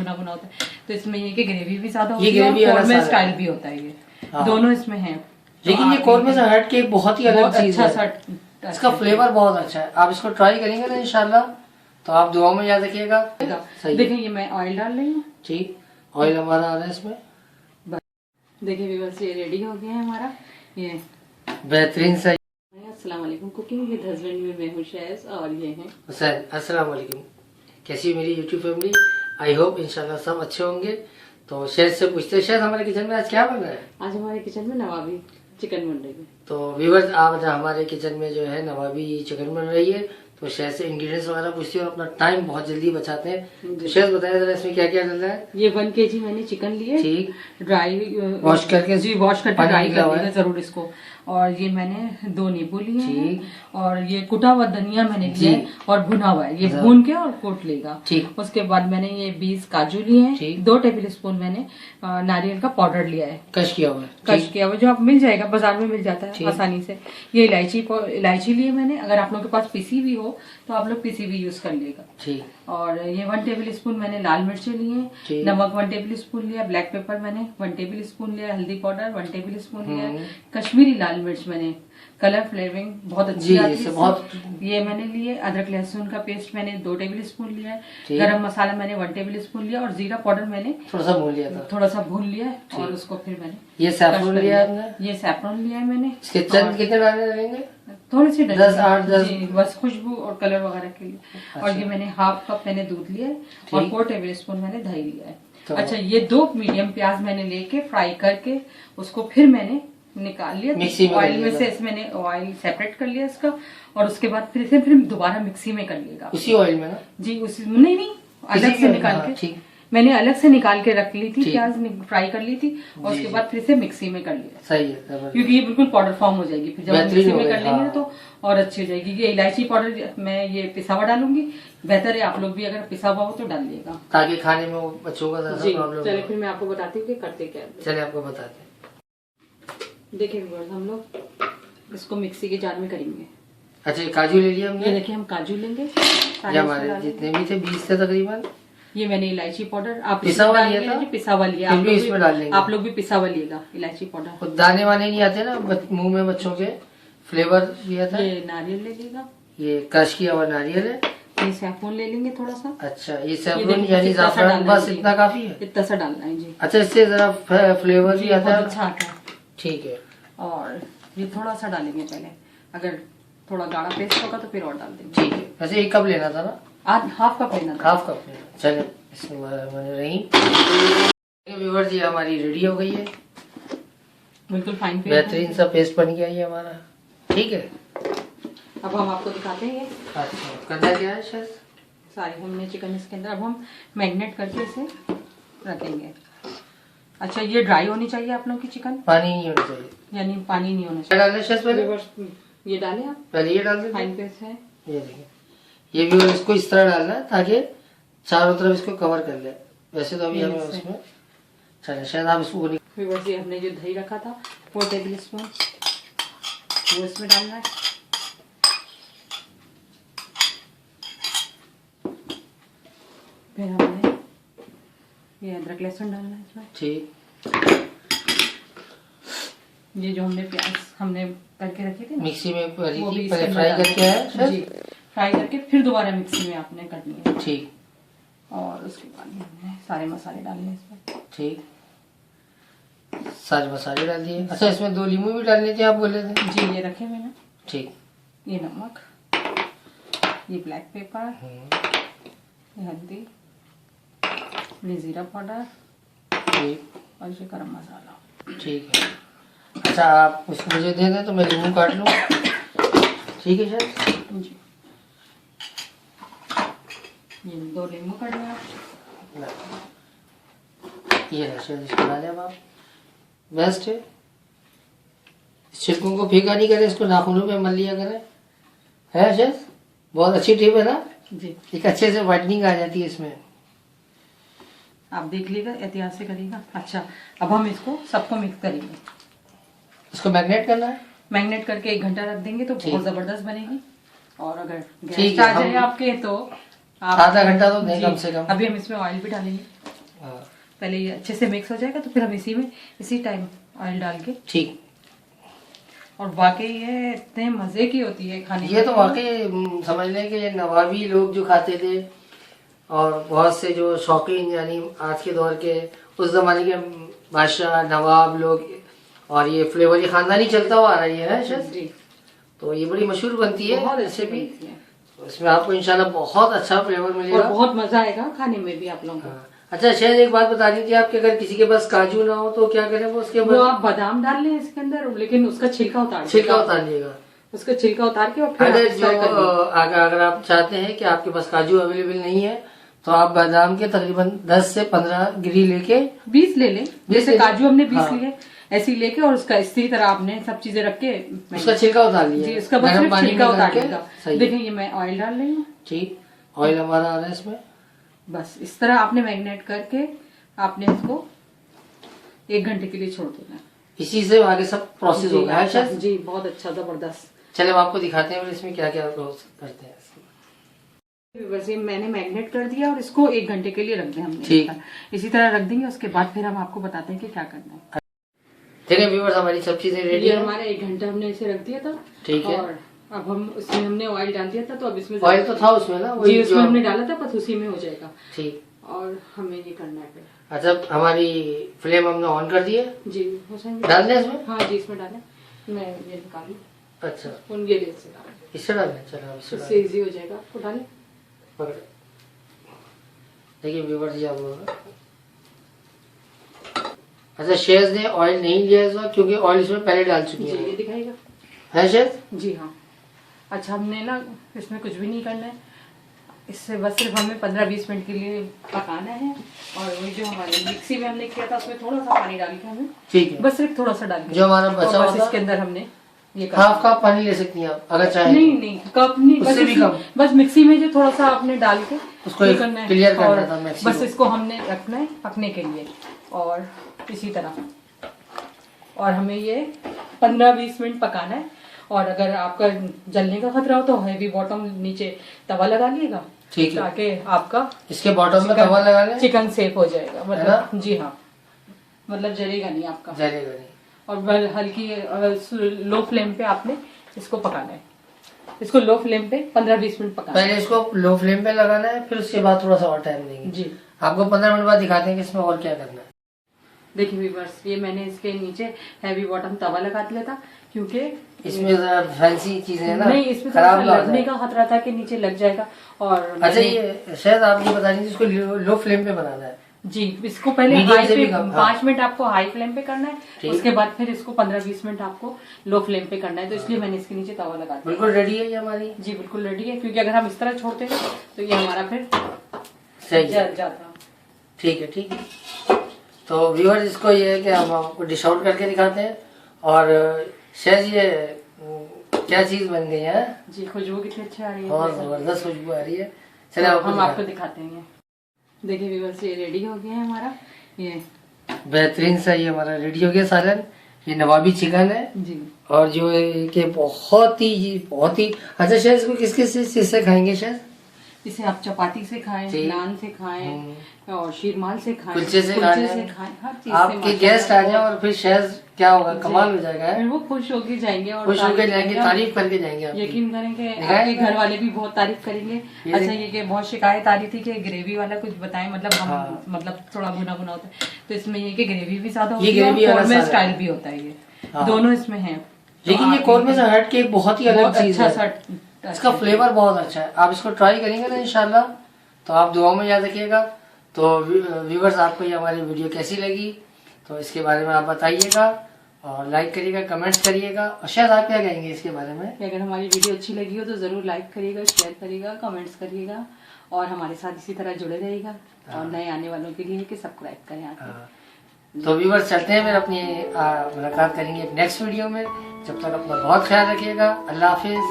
भुना भुना होता है। तो इसमें ये कि ग्रेवी भी ज्यादा ये होती है ग्रेवी और वाला कौरमे सारा स्टाइल भी होता है, ये दोनों इसमें है। लेकिन ये कौरमे से हट के एक बहुत ही अलग चीज अच्छा है, इसका फ्लेवर बहुत अच्छा है। आप इसको ट्राई करेंगे ना इंशाल्लाह तो आप दुआ में याद रखिएगा। देखिए ये मैं ऑयल डाल रही हूँ। ठीक, ऑयल हमारा आ रहा है इसमें। देखिए व्यूअर्स ये रेडी हो गया है हमारा, ये बेहतरीन सा। अस्सलाम वालेकुम, कुकिंग विद हस्बैंड में मैं हूँ शैज़ और ये हैं हुसैन। अस्सलाम वालेकुम, कैसी है मेरी यूट्यूब फैमिली? आई होप इंशाल्लाह सब अच्छे होंगे। तो शेर से पूछते हैं, शेर हमारे किचन में आज क्या बन रहा है? आज हमारे किचन में नवाबी चिकन बन रही है। तो व्यूअर्स आज हमारे किचन में जो है नवाबी चिकन बन रही है। तो शेर से इंग्रेडिएंट्स वगैरह पूछती है और अपना टाइम बहुत जल्दी बचाते हैं। तो शेर बताया जरा इसमें क्या क्या डल रहा है? ये 1 kg मैंने चिकन लिए, ठीक, ड्राई वॉश करके, जी वॉश करके पानी ड्राई निकला कर हुआ देगा है। जरूर इसको। और ये मैंने 2 नींबू लिए हैं ठीक, और ये कुटा हुआ धनिया मैंने जी। लिया है और भुना हुआ है, ये हाँ। भून के और कोट लेगा। ठीक, उसके बाद मैंने ये 20 काजू लिए हैं, ठीक। 2 टेबल स्पून मैंने नारियल का पाउडर लिया है, कश किया हुआ है। कश ठीक, किया हुआ, जो आप मिल जाएगा बाजार में मिल जाता ठीक। है आसानी से। ये इलायची लिए मैंने, अगर आप लोगों के पास पिसी भी हो तो आप लोग पिसी भी यूज कर लेगा। ठीक, और ये 1 टेबल स्पून मैंने लाल मिर्ची लिए, ठीक। नमक 1 टेबल स्पून लिया, ब्लैक पेपर मैंने 1 टेबल स्पून लिया, हल्दी पाउडर 1 टेबल स्पून लिया, कश्मीरी लाल मिर्च मैंने, कलर फ्लेवरिंग बहुत अच्छी जी, आती इससे है बहुत। ये मैंने लिए। अदरक लहसुन का पेस्ट मैंने 2 टेबल स्पून लिया है, ठीक। गरम मसाला मैंने 1 टेबल स्पून लिया और जीरा पाउडर मैंने थोड़ा सा भून लिया था। थोड़ा सा भून लिया है और उसको फिर मैंने ये सैफरन लिया आपने? ये सैफरन लिया है मैंने। इसके चंद कितने डालने रहेंगे? थोड़ी सी 10 जी, बस खुशबू और कलर वगैरह के लिए। अच्छा। और ये मैंने हाफ कप मैंने दूध लिया है और ठीक। 4 टेबल स्पून मैंने दही लिया है। तो- अच्छा, ये 2 मीडियम प्याज मैंने लेके फ्राई करके उसको फिर मैंने निकाल लिया मिक्सी में ऑयल कर में लिया से, इसमें मैंने ऑयल सेपरेट कर लिया इसका और उसके बाद फिर दोबारा मिक्सी में कर लिएगा। उसी ऑयल में ना? जी उसी नहीं अलग से निकाल के, ठीक, मैंने अलग से निकाल के रख ली थी, ठीक। प्याज फ्राई कर ली थी और जी, उसके जी। बाद फिर से मिक्सी में कर लिया। सही है, जबरदस्त। क्योंकि ये बिल्कुल पाउडर फॉर्म हो जाएगी, फिर जब हम बेहतरीन मिक्सी हो में कर गई, लेंगे हाँ। ना तो और अच्छी हो जाएगी। ये इलायची पाउडर मैं ये पिसा हुआ डालूंगी, बेहतर है आप लोग भी अगर पिसा हुआ हो तो डाल लिएगा, ताकि खाने में वो बच्चों का ज्यादा जी। प्रॉब्लम चलिए हो। फिर मैं आपको बताती हूँ कि करते क्या है। चलिए आपको बताते हैं। देखिए व्यूअर्स, हम लोग इसको मिक्सी के जार में करेंगे। अच्छा, ये काजू ले लिया ये हमने। देखिए हम काजू लेंगे, ये हमारे जितने भी थे 20 थे तकरीबन। ये मैंने इलायची पाउडर, आप पिसा हुआ लिया था? पिसा हुआ लिया, फिर भी इसमें डाल लेंगे। आप लोग भी पिसा हुआ लिएगा इलायची पाउडर। खुद दाने वाने नहीं आते ना मुंह में बच्चों के, फ्लेवर दिया था। ये नारियल ले लीजिएगा, ये क्रश किया हुआ नारियल है। ये सैफरन ले लेंगे थोड़ा सा। अच्छा, ये ये सैफरन देखिए, यानी इतना सा जाफरान, डालना है बस जी। इतना काफी है? इतना सा डालना है जी। अच्छा, इससे जरा फ्लेवर भी ये आता बहुत है। अच्छा आता है। ठीक है। और ये थोड़ा सा डालेंगे पहले, अगर थोड़ा गाढ़ा पेस्ट होगा तो फिर और डाल देंगे। ठीक है, वैसे 1 कप लेना था ना? हाफ कप लेना था। हाफ कप लेना। चले इसमें रही। व्यूअर्स, ये हमारी रेडी हो गई है, बिल्कुल फाइन पेस्ट। बेहतरीन सा पेस्ट बन गया ये हमारा। ठीक है, अब हम आपको दिखाते हैं ये अच्छा करना क्या है शायद? सारी हमने चिकन इसके अंदर, अब हम मैरिनेट करके इसे रखेंगे। अच्छा, ये ड्राई होनी चाहिए आप लोग की चिकन, पानी नहीं होना चाहिए, यानी पानी नहीं होना क्या डालना है शायद पहले? चाहिए। ये डालें आप, पहले ये डाल दें। फाइन पेस्ट है। ये देखिए, ये भी इसको इस तरह डालना है ताकि चारों तरफ इसको कवर कर ले। वैसे तो अभी हमें ऐसे। उसमें चले, शायद आप इसको फिर बस ये हमने जो दही रखा था 4 टेबल स्पून वो इसमें डालना है। फिर हमने ये अदरक लहसुन डालना है इसमें। ठीक, ये जो हमने प्याज हमने करके रखी थी ना, मिक्सी में भरी वो थी, भी पहले इसके फ्राई अंदर करके डालना है है। शायद? जी, फ्राई करके फिर दोबारा मिक्सी में आपने करनी है। ठीक, और उसके बाद ये हमने सारे मसाले डालने हैं इसमें। ठीक, सारे मसाले डाल दिए। अच्छा, इसमें 2 नींबू भी डालने थे आप बोले थे? जी, ये रखे मैंने। ठीक, ये नमक, ये ब्लैक पेपर, ये हल्दी, ये जीरा पाउडर ठीक, और ये गरम मसाला। ठीक है। अच्छा, आप उसको मुझे दे दें तो मैं नींबू काट लूँ। ठीक है सर जी, ये 2 नींबू काट लिया। ये है शायद, इसको डालें अब आप। बेस्ट है, छिलकों को फीका नहीं करें, इसको नाखूनों पे मल लिया करें, है शायद? बहुत अच्छी टिप है ना? जी, एक अच्छे से वाइटनिंग आ जाती है इसमें। आप देख लीजिएगा, एहतियात से करिएगा। अच्छा, अब हम इसको सबको मिक्स करेंगे। इसको मैग्नेट करना है? मैरिनेट करके 1 घंटा रख देंगे तो ठीक। बहुत जबरदस्त बनेगी। और अगर ठीक गेस्ट है, आ जाए हम आपके तो आप आधा घंटा तो दें जी, कम से कम। अभी हम इसमें ऑयल भी डालेंगे। हाँ। पहले ये अच्छे से मिक्स हो जाएगा तो फिर हम इसी टाइम ऑयल डाल के। ठीक। और वाकई ये इतने मजे की होती है खाने ये तो वाकई समझ लें कि नवाबी लोग जो खाते थे और बहुत से जो शौकीन यानी आज के दौर के उस जमाने के बादशाह नवाब लोग, और ये फ्लेवर ये खानदानी चलता हुआ आ रही है शायद जी। तो ये बड़ी मशहूर बनती है बहुत ऐसे अच्छी भी। बनती है। तो इसमें आपको इंशाल्लाह बहुत अच्छा फ्लेवर मिलेगा और बहुत मजा आएगा खाने में भी आप लोगों को। हाँ। अच्छा शायद एक बात बता दी थी आपके, अगर किसी के पास काजू ना हो तो क्या करें वो उसके वो आप बादाम डाल लें इसके अंदर, लेकिन उसका छिलका उतार लिएगा। उसका छिलका उतार के और फिर अगर आप जो फ्राई कर लीजिए। अगर आप चाहते हैं कि आपके पास काजू अवेलेबल नहीं है तो आप बादाम के तकरीबन 10 से 15 गिरी लेके 20 ले लें। जैसे काजू हमने 20 हाँ। लिए ऐसे ही लेके, और उसका इसी तरह आपने सब चीजें रख के उसका छिलका उतार लिया जी, उसका बस गर्म सिर्फ पानी छिलका में उतार करके। लेगा। सही। देखिए ये मैं ऑयल डाल रही हूँ। ठीक, ऑयल हमारा आ रहा है इसमें। बस इस तरह आपने मैरिनेट करके आपने इसको 1 घंटे के लिए छोड़ देना। इसी से आगे सब प्रोसेस जी, होगा है शायद। जी बहुत अच्छा जबरदस्त। चले अब आपको दिखाते हैं फिर इसमें क्या क्या करते हैं। बस ये मैंने मैरिनेट कर दिया और इसको 1 घंटे के लिए रख दिया हमने। ठीक। इसी तरह रख देंगे, उसके बाद फिर हम आपको बताते हैं कि क्या करना है। ठीक है व्यूअर्स, हमारी सब चीजें रेडी ये है। हमारा 1 घंटा हमने इसे रख दिया था। ठीक है। और अब हम इसमें हमने ऑयल डाल दिया था तो अब इसमें ऑयल तो था उसमें ना, जी वही उसमें जो हमने डाला था, बस उसी में हो जाएगा। ठीक। और हमें ये करना है फिर। अच्छा हमारी फ्लेम हमने ऑन कर दी है। जी हो जाएंगे। डाल दें इसमें? हाँ जी इसमें डालें। मैं ये निकालू। अच्छा उन ये से डालें, इससे डालें। चलो अब इससे इससे इजी हो जाएगा। आपको डालें। पकड़। देखिए व्यूअर्स ये आप लोग, अच्छा शेज ने ऑयल नहीं लिया इस बार क्योंकि ऑयल इसमें पहले डाल चुकी जी है ये दिखाएगा। है शेज? जी हाँ। अच्छा हमने ना इसमें कुछ भी नहीं करना है, इससे बस सिर्फ हमें 15-20 मिनट के लिए पकाना है। और वही जो हमारे मिक्सी में हमने किया था उसमें थोड़ा सा पानी डाल के हमें, ठीक है, बस सिर्फ थोड़ा सा डाल के जो हमारा बचा और हुआ बस था इसके अंदर हमने ये हाफ कप पानी ले सकती हैं आप अगर चाहें। नहीं नहीं कप नहीं, उससे भी कम। बस मिक्सी में जो थोड़ा सा आपने डाल के उसको ये करना है। क्लियर करना और था मैक्सिमम। बस इसको हमने रखना है पकने के लिए। और इसी तरह और हमें ये 15-20 मिनट पकाना है। और अगर आपका जलने का खतरा हो तो हैवी बॉटम नीचे तवा लगा लिएगा, ठीक है, ताकि आपका इसके बॉटम में तवा लगा लें, चिकन सेफ हो जाएगा। मतलब जी हाँ, मतलब जलेगा नहीं आपका। जलेगा नहीं। और हल्की लो फ्लेम पे आपने इसको पकाना है। इसको लो फ्लेम पे 15-20 मिनट पकाना है। पहले इसको लो फ्लेम पे लगाना है, फिर उसके बाद थोड़ा सा और टाइम देंगे। जी आपको 15 मिनट बाद दिखाते हैं कि इसमें और क्या करना है। देखिए व्यूअर्स, ये मैंने इसके नीचे हैवी बॉटम तवा लगा दिया था क्योंकि इसमें जरा फैंसी चीजें है ना, नहीं इसमें खराब ना हो लगने जाए। का खतरा था कि नीचे लग जाएगा। और अच्छा मैंने- ये शायद आप ये बता दीजिए इसको लो फ्लेम पे बनाना है। जी इसको पहले Medium हाई से भी पे कम, 5 मिनट आपको हाई फ्लेम पे करना है, ठीक। उसके बाद फिर इसको 15-20 मिनट आपको लो फ्लेम पे करना है। तो इसलिए मैंने इसके नीचे तवा लगा दिया। बिल्कुल रेडी है ये हमारी। जी बिल्कुल रेडी है, क्योंकि अगर हम इस तरह छोड़ते हैं तो ये हमारा फिर सही है, जल जाता। ठीक है, ठीक है। तो व्यूअर्स इसको ये है कि हम आपको डिश आउट करके दिखाते हैं। और शायद ये क्या चीज बन गई है जी खुशबू कितनी अच्छी आ रही है। और जबरदस्त खुशबू आ रही है। चलिए तो आपको हम आपको दिखाते दिखाते हैं। देखिए व्यूअर्स ये रेडी हो गया है हमारा ये। हैं। बेहतरीन सा ये हमारा रेडी हो गया सालन। ये नवाबी चिकन है जी और जो है कि बहुत ही अच्छा। शायद इसको किस किस चीज से खाएंगे शायद? इसे आप चपाती से खाएं, जी। नान से खाएं और शीरमाल से खाएं, कुलचे से खाएं, खाएं। हर चीज से आपके माशाल्लाह गेस्ट आ वो- जाए और फिर शायद क्या होगा, कमाल हो जाएगा। फिर वो खुश होके जाएंगे और खुश होकर तारीफ जाएंगे, करेंगे। तारीफ करके जाएंगे आपकी। यकीन करेंगे दिखाएं? आपके घर वाले भी बहुत तारीफ करेंगे। ये अच्छा देख- ये कि बहुत शिकायत आ रही थी कि ग्रेवी वाला कुछ बताएं, मतलब हम हाँ। मतलब थोड़ा भुना भुना होता है। तो इसमें ये कि ग्रेवी भी ज्यादा ये होती है ग्रेवी और वाला कौरमे सारा स्टाइल है। भी होता है। ये हाँ। दोनों इसमें है। लेकिन ये कौरमे से हट के एक बहुत ही अलग चीज अच्छा है। इसका फ्लेवर बहुत अच्छा है। आप इसको ट्राई करेंगे ना इंशाल्लाह तो आप दुआओं में याद रखिएगा। तो व्यूवर्स आपको ये हमारी वीडियो कैसी लगी तो इसके बारे में आप बताइएगा और लाइक करिएगा, कमेंट्स करिएगा। और शायद आप क्या कहेंगे इसके बारे में? कि अगर हमारी वीडियो अच्छी लगी हो तो जरूर लाइक करिएगा, शेयर करिएगा, कमेंट्स करिएगा और हमारे साथ इसी तरह जुड़े रहिएगा। और नए आने वालों के लिए कि सब्सक्राइब करें आके। हाँ। तो व्यूवर्स चलते हैं, फिर अपनी मुलाकात करेंगे नेक्स्ट वीडियो में। जब तक अपना बहुत ख्याल रखिएगा। अल्लाह हाफिज।